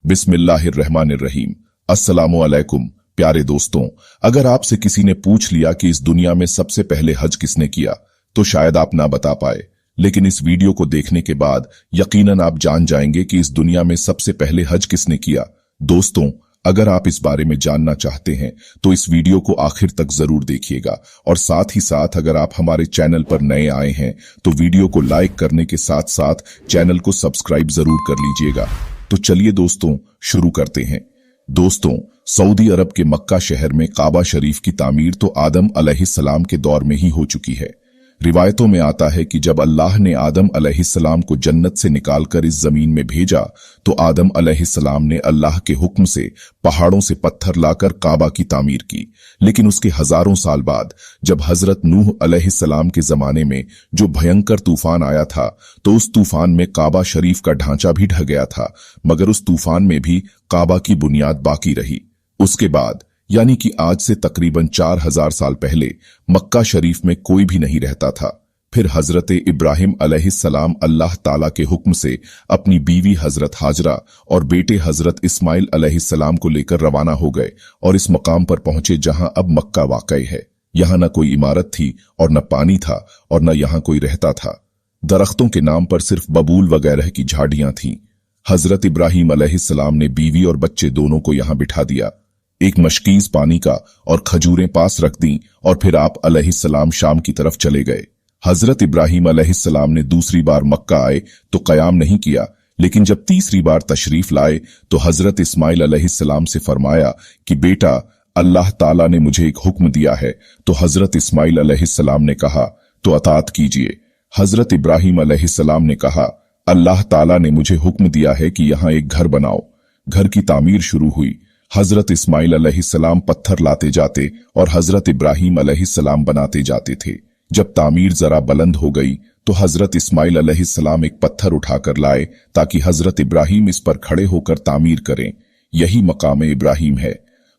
बिस्मिल्लाहिर्रहमानिर्रहीम। अस्सलामु अलैकुम प्यारे दोस्तों, अगर आपसे किसी ने पूछ लिया कि इस दुनिया में सबसे पहले हज किसने किया तो शायद आप ना बता पाए, लेकिन इस वीडियो को देखने के बाद यकीनन आप जान जाएंगे कि इस दुनिया में सबसे पहले हज किसने किया। दोस्तों, अगर आप इस बारे में जानना चाहते हैं तो इस वीडियो को आखिर तक जरूर देखिएगा, और साथ ही साथ अगर आप हमारे चैनल पर नए आए हैं तो वीडियो को लाइक करने के साथ साथ चैनल को सब्सक्राइब जरूर कर लीजिएगा। तो चलिए दोस्तों, शुरू करते हैं। दोस्तों, सऊदी अरब के मक्का शहर में काबा शरीफ की तामीर तो आदम अलैहिस्सलाम के दौर में ही हो चुकी है। रिवायतों में आता है कि जब अल्लाह ने आदम अलैहिस्सलाम को जन्नत से निकालकर इस जमीन में भेजा तो आदम अलैहिस्सलाम ने अल्लाह के हुक्म से पहाड़ों से पत्थर लाकर काबा की तामीर की। लेकिन उसके हजारों साल बाद जब हजरत नूह अलैहिस्सलाम के जमाने में जो भयंकर तूफान आया था तो उस तूफान में काबा शरीफ का ढांचा भी ढह गया था, मगर उस तूफान में भी काबा की बुनियाद बाकी रही। उसके बाद यानी कि आज से तकरीबन 4000 साल पहले मक्का शरीफ में कोई भी नहीं रहता था। फिर हजरत इब्राहिम अलैहिस्सलाम अल्लाह ताला के हुक्म से अपनी बीवी हजरत हाजरा और बेटे हजरत इस्माइल अलैहिस्सलाम को लेकर रवाना हो गए और इस मकाम पर पहुंचे जहां अब मक्का वाक़ई है। यहां न कोई इमारत थी और न पानी था और न यहां कोई रहता था। दरख्तों के नाम पर सिर्फ बबूल वगैरह की झाड़ियां थीं। हजरत इब्राहिम अलैहिस्सलाम ने बीवी और बच्चे दोनों को यहां बिठा दिया, एक मशकीज पानी का और खजूरें पास रख दी, और फिर आप अलैहिस्सलाम शाम की तरफ चले गए। हजरत इब्राहिम अलैहिस्सलाम ने दूसरी बार मक्का आए तो कयाम नहीं किया, लेकिन जब तीसरी बार तशरीफ लाए तो हजरत इस्माइल अलैहिस्सलाम से फरमाया कि बेटा, अल्लाह ताला ने मुझे एक हुक्म दिया है। तो हजरत इस्माइल अलैहिस्सलाम ने कहा तो अतात कीजिए। हजरत इब्राहिम अलैहिस्सलाम ने कहा, अल्लाह ताला ने मुझे हुक्म दिया है कि यहां एक घर बनाओ। घर की तामीर शुरू हुई। हजरत इस्माइल अलैहिस्सलाम पत्थर लाते जाते और हजरत इब्राहिम अलैहिस्सलाम बनाते जाते थे। जब तामीर जरा बुलंद हो गई तो हजरत इस्माइल अलैहिस्सलाम एक पत्थर उठाकर लाए ताकि हजरत इब्राहिम इस पर खड़े होकर तामीर करें। यही मकाम इब्राहिम है।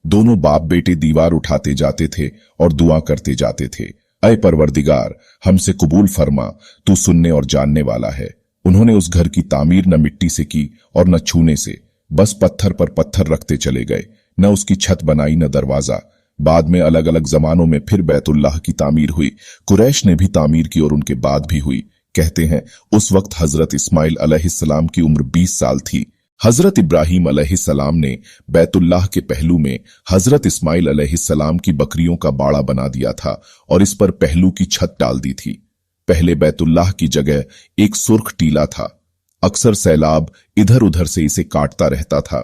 दोनों बाप बेटे दीवार उठाते जाते थे और दुआ करते जाते थे, ऐ परवरदिगार, हमसे कबूल फरमा, तू सुनने और जानने वाला है। उन्होंने उस घर की तामीर न मिट्टी से की और न छूने से, बस पत्थर पर पत्थर रखते चले गए। न उसकी छत बनाई न दरवाजा। बाद में अलग अलग जमानों में फिर बैतुल्लाह की तामीर हुई। कुरैश ने भी तामीर की और उनके बाद भी हुई। कहते हैं उस वक्त हजरत इस्माइल अलैहिस्सलाम की उम्र 20 साल थी। हजरत इब्राहिम अलैहिस्सलाम ने बैतुल्लाह के पहलू में हजरत इस्माइल अलैहिस्सलाम की बकरियों का बाड़ा बना दिया था और इस पर पहलू की छत डाल दी थी। पहले बैतुल्लाह की जगह एक सुर्ख टीला था। अक्सर सैलाब इधर उधर से इसे काटता रहता था।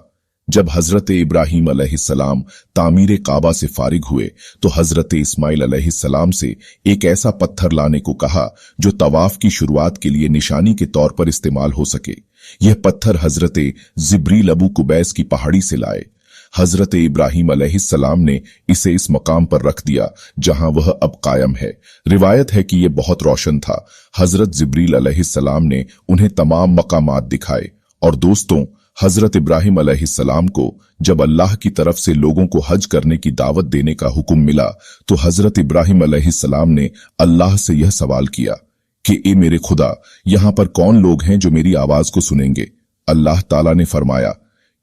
जब हजरत इब्राहिम अलैहिस्सलाम तामीर काबा से फारिग हुए तो हजरत इस्माइल अलैहिस्सलाम से एक ऐसा पत्थर लाने को कहा जो तवाफ की शुरुआत के लिए निशानी के तौर पर इस्तेमाल हो सके। यह पत्थर हजरत जिब्रील अबू कुबैस की पहाड़ी से लाए। हजरत इब्राहिम अलैहिस्सलाम ने इसे इस मकाम पर रख दिया जहां वह अब कायम है। रिवायत है कि यह बहुत रोशन था। हजरत जिब्रील अलैहिस्सलाम ने उन्हें तमाम मकामात दिखाए। और दोस्तों, हजरत इब्राहिम अलैहिस्सलाम को जब अल्लाह की तरफ से लोगों को हज करने की दावत देने का हुक्म मिला तो हजरत इब्राहिम अलैहिस्सलाम ने अल्लाह से यह सवाल किया कि ए मेरे खुदा, यहां पर कौन लोग हैं जो मेरी आवाज को सुनेंगे। अल्लाह ताला ने फरमाया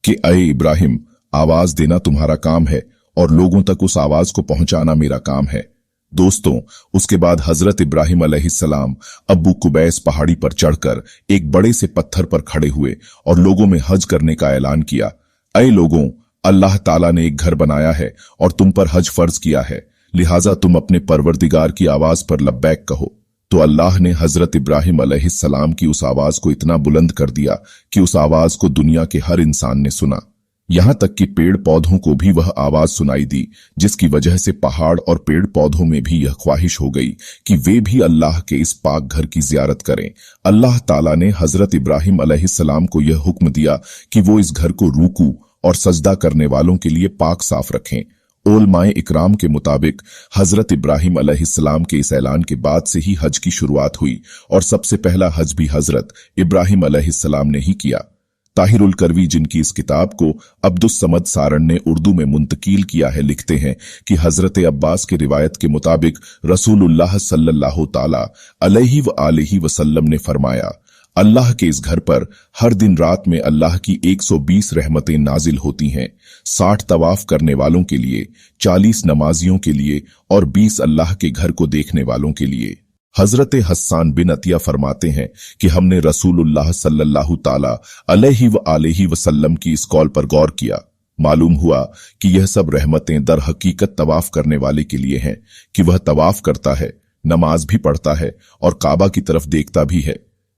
कि ए इब्राहिम, आवाज देना तुम्हारा काम है और लोगों तक उस आवाज को पहुंचाना मेरा काम है। दोस्तों, उसके बाद हजरत इब्राहिम अलैहिस्सलाम अबू कुबैस पहाड़ी पर चढ़कर एक बड़े से पत्थर पर खड़े हुए और लोगों में हज करने का ऐलान किया। ऐ लोगों, अल्लाह ताला ने एक घर बनाया है और तुम पर हज फर्ज किया है, लिहाजा तुम अपने परवरदिगार की आवाज पर लब्बैक कहो। तो अल्लाह ने हजरत इब्राहिम अलैहिस्सलाम की उस आवाज को इतना बुलंद कर दिया कि उस आवाज को दुनिया के हर इंसान ने सुना। यहां तक कि पेड़ पौधों को भी वह आवाज सुनाई दी, जिसकी वजह से पहाड़ और पेड़ पौधों में भी यह ख्वाहिश हो गई कि वे भी अल्लाह के इस पाक घर की जियारत करें। अल्लाह ताला ने हजरत इब्राहिम अलैहिस्सलाम को यह हुक्म दिया कि वो इस घर को रूकू और सजदा करने वालों के लिए पाक साफ रखें। उलमाए इकराम के मुताबिक हजरत इब्राहिम अलैहिस्सलाम के इस ऐलान के बाद से ही हज की शुरुआत हुई और सबसे पहला हज भी हजरत इब्राहिम अलैहिस्सलाम ने ही किया। ताहिरुल करवी, जिनकी इस किताब को अब्दुस समद सारण ने उर्दू में मुंतकील किया है, लिखते हैं कि हजरत अब्बास की रिवायत के मुताबिक रसूलुल्लाह सल्लल्लाहु ताला अलैहि व आलिहि वसल्लम ने फरमाया, अल्लाह के इस घर पर हर दिन रात में अल्लाह की 120 रहमतें नाजिल होती हैं, 60 तवाफ करने वालों के लिए, 40 नमाजियों के लिए और 20 अल्लाह के घर को देखने वालों के लिए। हजरत हस्सान बिन अतिया फरमाते हैं कि हमने रसूलुल्लाह सल्लल्लाहु ताला अलैहि वसल्लम की इस कौल पर गौर किया। मालूम हुआ कि यह सब रहमतें दर हकीकत तवाफ करने वाले के लिए हैं कि वह तवाफ करता है, नमाज भी पढ़ता है और काबा की तरफ देखता भी है।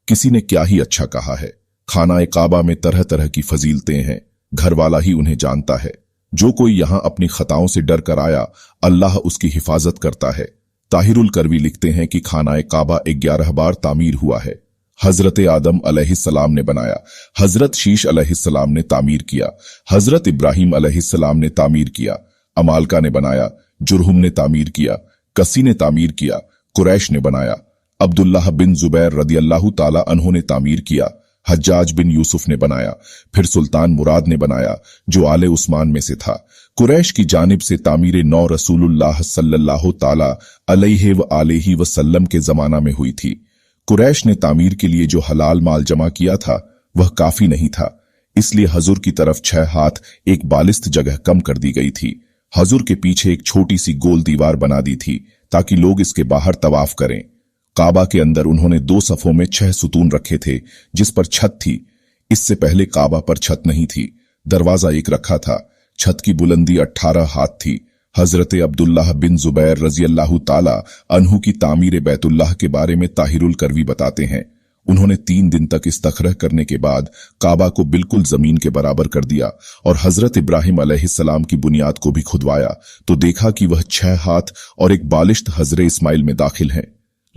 किसी ने क्या ही अच्छा कहा है, खाना काबा में तरह तरह की फजीलतें हैं, घर वाला ही उन्हें जानता है। जो कोई यहां अपनी खताओं से डर कर आया, अल्लाह उसकी हिफाजत करता है। ताहिरुल करवी लिखते हैं कि खाना काबा 11 बार तामीर हुआ है। हजरत आदम अलैहिस्सलाम ने बनाया, हजरत शीश अलैहिस्सलाम ने तामीर किया, हजरत इब्राहिम अलैहिस्सलाम ने तामीर किया, अमालका ने बनाया, जुरहुम ने तामीर किया, कसी ने तामीर किया, कुरैश ने बनाया, अब्दुल्लाह बिन जुबैर रदियल्लाहु ताला अन्हु ने तामीर किया, हज्जाज बिन यूसुफ ने बनाया, फिर सुल्तान मुराद ने बनाया जो आले उस्मान में से था। कुरैश की जानिब से तामीर नौ रसूलुल्लाह सल्लल्लाहु ताला अलैहि वसल्लम के जमाना में हुई थी। कुरैश ने तामीर के लिए जो हलाल माल जमा किया था वह काफी नहीं था, इसलिए हजूर की तरफ 6 हाथ एक बालिस्त जगह कम कर दी गई थी। हजूर के पीछे एक छोटी सी गोल दीवार बना दी थी ताकि लोग इसके बाहर तवाफ करें। काबा के अंदर उन्होंने 2 सफों में 6 सुतून रखे थे जिस पर छत थी। इससे पहले काबा पर छत नहीं थी, दरवाजा एक रखा था। छत की बुलंदी 18 हाथ थी। हजरत अब्दुल्लाह बिन जुबैर रज़ियल्लाहु ताला अन्हु की तामीर बैतुल्लाह के बारे में ताहिरुल करवी बताते हैं, उन्होंने 3 दिन तक इस्तखरह करने के बाद काबा को बिल्कुल जमीन के बराबर कर दिया और हजरत इब्राहिम अलैहिस्सलाम की बुनियाद को भी खुदवाया तो देखा कि वह 6 हाथ और एक बालिश्त हजरे इस्माइल में दाखिल है।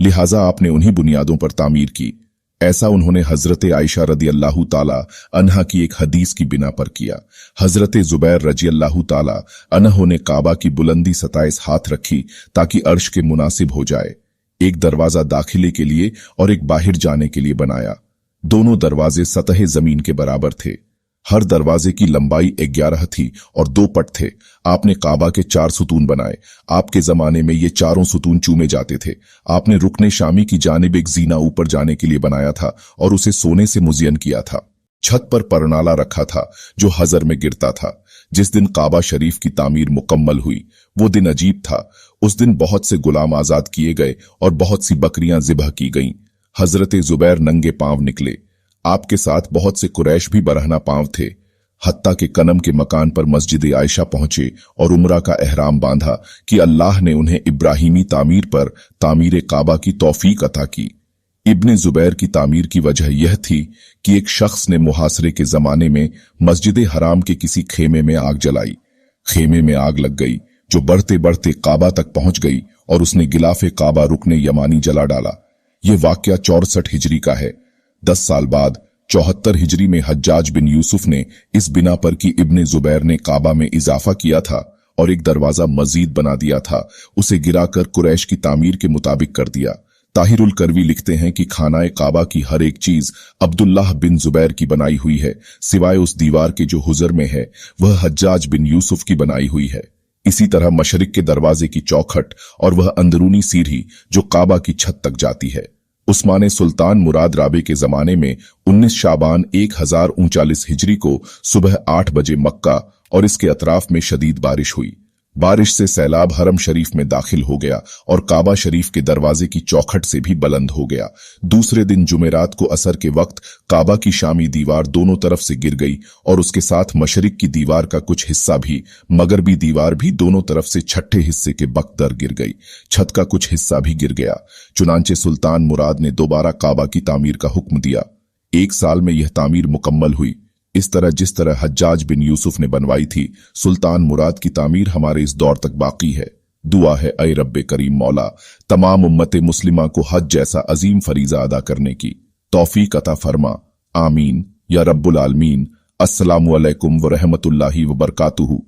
लिहाजा आपने उन्हीं बुनियादों पर तामीर की। ऐसा उन्होंने हजरत आयशा रदियल्लाहु ताला अन्हा की एक हदीस की बिना पर किया। हजरत जुबैर रजियल्लाहु ताला अन्हो ने काबा की बुलंदी 27 हाथ रखी ताकि अर्श के मुनासिब हो जाए। एक दरवाजा दाखिले के लिए और एक बाहर जाने के लिए बनाया। दोनों दरवाजे सतह जमीन के बराबर थे। हर दरवाजे की लंबाई 11 थी और 2 पट थे। आपने काबा के 4 सुतून बनाए। आपके जमाने में ये चारों सुतून चूमे जाते थे। आपने रुकने शामी की जानिब एक जीना ऊपर जाने के लिए बनाया था और उसे सोने से मुज़य्यन किया था। छत पर परनाला रखा था जो हजर में गिरता था। जिस दिन काबा शरीफ की तामीर मुकम्मल हुई वो दिन अजीब था। उस दिन बहुत से गुलाम आजाद किए गए और बहुत सी बकरियां ज़िबह की गईं। हजरत जुबैर नंगे पांव निकले। आपके साथ बहुत से कुरैश भी बरहना पांव थे। हत्ता के कनम के मकान पर मस्जिद आयशा पहुंचे और उम्रा का एहराम बांधा कि अल्लाह ने उन्हें इब्राहिमी तामीर पर तामीर काबा की तौफीक अता की। इब्ने जुबैर की तामीर की वजह यह थी कि एक शख्स ने मुहासरे के जमाने में मस्जिद हराम के किसी खेमे में आग जलाई। खेमे में आग लग गई जो बढ़ते बढ़ते काबा तक पहुंच गई और उसने गिलाफे काबा रुकने यमानी जला डाला। यह वाकया 64 हिजरी का है। 10 साल बाद 74 हिजरी में हज्जाज बिन यूसुफ ने इस बिना पर कि इब्ने जुबैर ने काबा में इजाफा किया था और एक दरवाजा मजीद बना दिया था, उसे गिराकर कुरैश की तामीर के मुताबिक कर दिया। ताहिरुल करवी लिखते हैं कि खानाए काबा की हर एक चीज अब्दुल्लाह बिन जुबैर की बनाई हुई है, सिवाय उस दीवार के जो हुजर में है वह हज्जाज बिन यूसुफ की बनाई हुई है। इसी तरह मशरिक के दरवाजे की चौखट और वह अंदरूनी सीढ़ी जो काबा की छत तक जाती है। उस्माने सुल्तान मुराद राबे के जमाने में 19 शाबान 1039 हिजरी को सुबह 8 बजे मक्का और इसके अतराफ में शदीद बारिश हुई। बारिश से सैलाब हरम शरीफ में दाखिल हो गया और काबा शरीफ के दरवाजे की चौखट से भी बुलंद हो गया। दूसरे दिन जुमेरात को असर के वक्त काबा की शामी दीवार दोनों तरफ से गिर गई और उसके साथ मशरिक की दीवार का कुछ हिस्सा भी, मगरबी दीवार भी दोनों तरफ से छठे हिस्से के बख्तर गिर गई। छत का कुछ हिस्सा भी गिर गया। चुनांचे सुल्तान मुराद ने दोबारा काबा की तामीर का हुक्म दिया। 1 साल में यह तामीर मुकम्मल हुई। इस तरह जिस तरह हज्जाज बिन यूसुफ ने बनवाई थी, सुल्तान मुराद की तामीर हमारे इस दौर तक बाकी है। दुआ है ऐ रब्बे करीम मौला तमाम उम्मते मुस्लिमा को हज जैसा अजीम फरीजा अदा करने की तौफीक अता फरमा। आमीन या रब्बुल आलमीन। अस्सलामु अलैकुम व रहमतुल्लाहि व बरकातुहू।